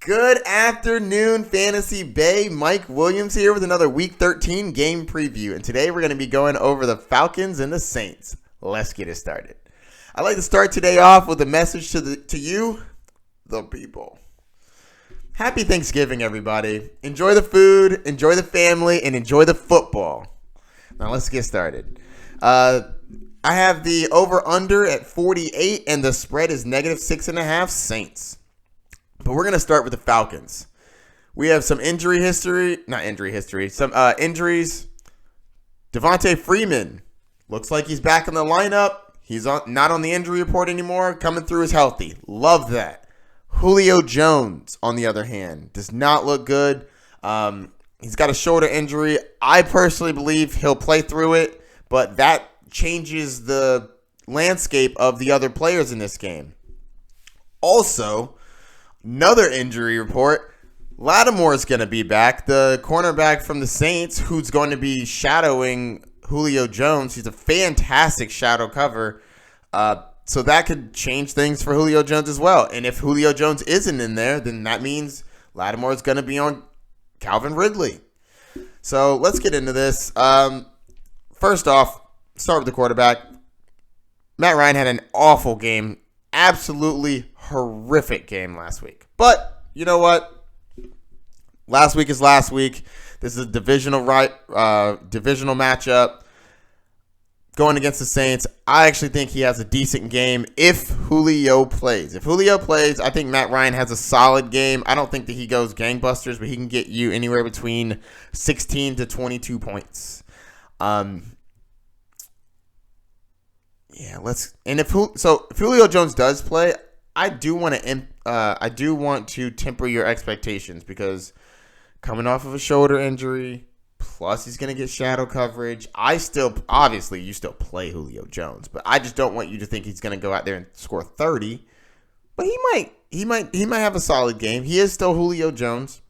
Good afternoon, Fantasy Bay. Mike Williams here with another Week 13 game preview. And today we're going to be going over the Falcons and the Saints. Let's get it started. I'd like to start today off with a message to you, the people. Happy Thanksgiving, everybody. Enjoy the food, enjoy the family, and enjoy the football. Now let's get started. I have the over-under at 48, and the spread is -6.5 Saints. But we're going to start with the Falcons. We have some some injuries. Devontae Freeman looks like he's back in the lineup. He's not on the injury report anymore. Coming through is healthy. Love that. Julio Jones, on the other hand, does not look good. He's got a shoulder injury. I personally believe he'll play through it, but that changes the landscape of the other players in this game. Also, another injury report. Lattimore is going to be back. The cornerback from the Saints, who's going to be shadowing Julio Jones. He's a fantastic shadow cover. So that could change things for Julio Jones as well. And if Julio Jones isn't in there, then that means Lattimore is going to be on Calvin Ridley. So let's get into this. First off, start with the quarterback. Matt Ryan had an awful game. Absolutely horrific game last week. But you know what? Last week is last week. This is a divisional matchup going against the Saints. I actually think he has a decent game if Julio plays. If Julio plays, I think Matt Ryan has a solid game. I don't think that he goes gangbusters, but he can get you anywhere between 16 to 22 points. If Julio Jones does play, I do want to temper your expectations because coming off of a shoulder injury, plus he's going to get shadow coverage. Obviously you still play Julio Jones, but I just don't want you to think he's going to go out there and score 30. But he might have a solid game. He is still Julio Jones.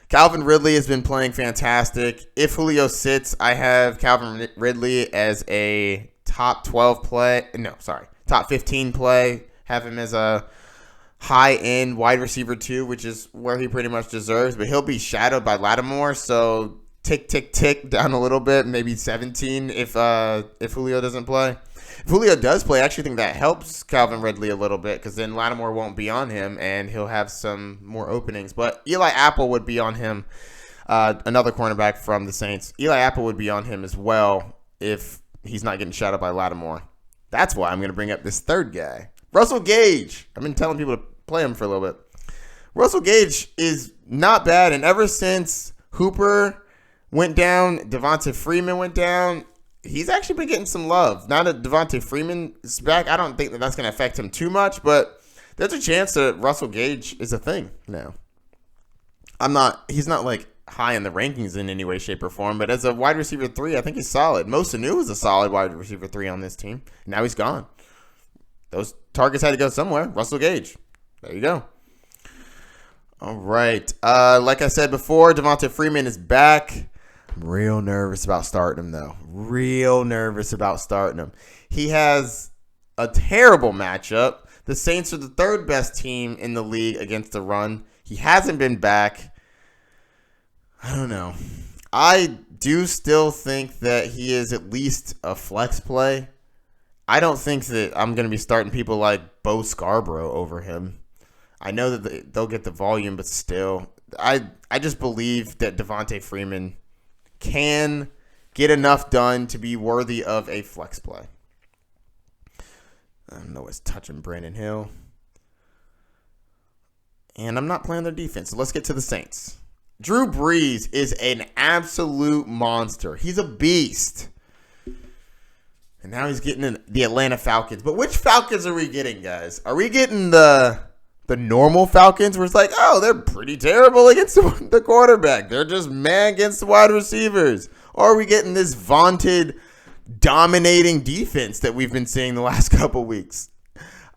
Calvin Ridley has been playing fantastic. If Julio sits, I have Calvin Ridley as a top 15 play. Have him as a high-end wide receiver 2, which is where he pretty much deserves. But he'll be shadowed by Lattimore, so tick down a little bit, maybe 17 if Julio doesn't play. If Julio does play, I actually think that helps Calvin Ridley a little bit because then Lattimore won't be on him and he'll have some more openings. But Eli Apple would be on him, another cornerback from the Saints. Eli Apple would be on him as well if he's not getting shadowed by Lattimore. That's why I'm going to bring up this third guy. Russell Gage. I've been telling people to play him for a little bit. Russell Gage is not bad, and ever since Hooper went down, Devontae Freeman went down, he's actually been getting some love. Now that Devontae Freeman is back, I don't think that that's going to affect him too much, but there's a chance that Russell Gage is a thing now. He's not like high in the rankings in any way, shape, or form, but as a wide receiver 3, I think he's solid. Mo Sanu was a solid wide receiver 3 on this team. Now he's gone. Those targets had to go somewhere. Russell Gage. There you go. All right. Like I said before, Devontae Freeman is back. I'm real nervous about starting him, though. Real nervous about starting him. He has a terrible matchup. The Saints are the third best team in the league against the run. He hasn't been back. I don't know. I do still think that he is at least a flex play. I don't think that I'm going to be starting people like Bo Scarborough over him. I know that they'll get the volume, but still. I just believe that Devontae Freeman can get enough done to be worthy of a flex play. I don't know what's touching Brandon Hill. And I'm not playing their defense. So let's get to the Saints. Drew Brees is an absolute monster. He's a beast. And now he's getting the Atlanta Falcons. But which Falcons are we getting, guys? Are we getting the normal Falcons where it's like, oh, they're pretty terrible against the quarterback. They're just mad against the wide receivers. Or are we getting this vaunted dominating defense that we've been seeing the last couple weeks?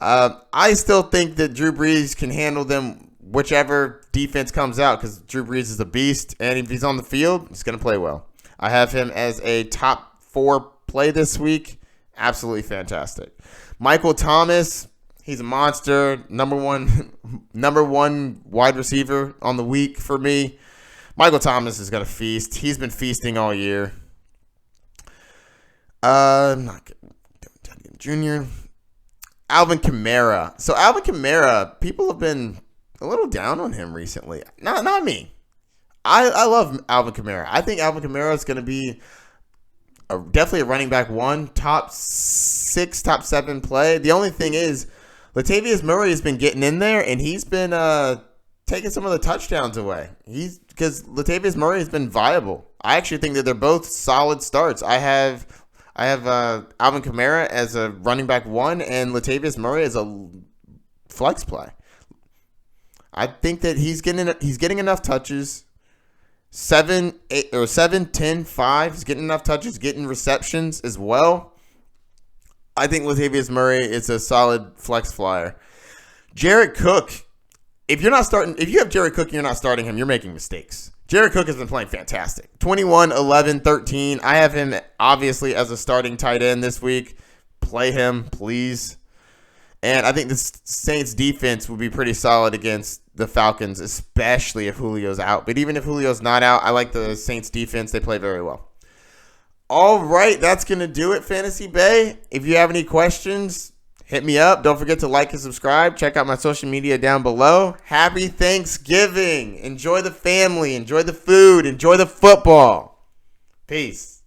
I still think that Drew Brees can handle them whichever defense comes out because Drew Brees is a beast. And if he's on the field, he's going to play well. I have him as a top 4 play this week. Absolutely fantastic. Michael Thomas He's a monster. Number one wide receiver on the week for me. Michael Thomas is going to feast. He's been feasting all year. Not Teddy Jr. Alvin Kamara. So Alvin Kamara, people have been a little down on him recently. Not me. I love Alvin Kamara. I think Alvin Kamara is going to be definitely a running back one, top 6, top 7 play. The only thing is, Latavius Murray has been getting in there, and he's been taking some of the touchdowns away. Because Latavius Murray has been viable. I actually think that they're both solid starts. I have Alvin Kamara as a running back one, and Latavius Murray as a flex play. I think that he's getting enough touches. 7, 8, or 7, 10, 5. He's getting enough touches, getting receptions as well. I think Latavius Murray is a solid flex flyer. Jared Cook, if you have Jared Cook and you're not starting him, you're making mistakes. Jared Cook has been playing fantastic. 21, 11, 13. I have him obviously as a starting tight end this week. Play him, please. And I think the Saints defense will be pretty solid against the Falcons, especially if Julio's out. But even if Julio's not out, I like the Saints defense. They play very well. All right, that's going to do it, Fantasy Bay. If you have any questions, hit me up. Don't forget to like and subscribe. Check out my social media down below. Happy Thanksgiving. Enjoy the family. Enjoy the food. Enjoy the football. Peace.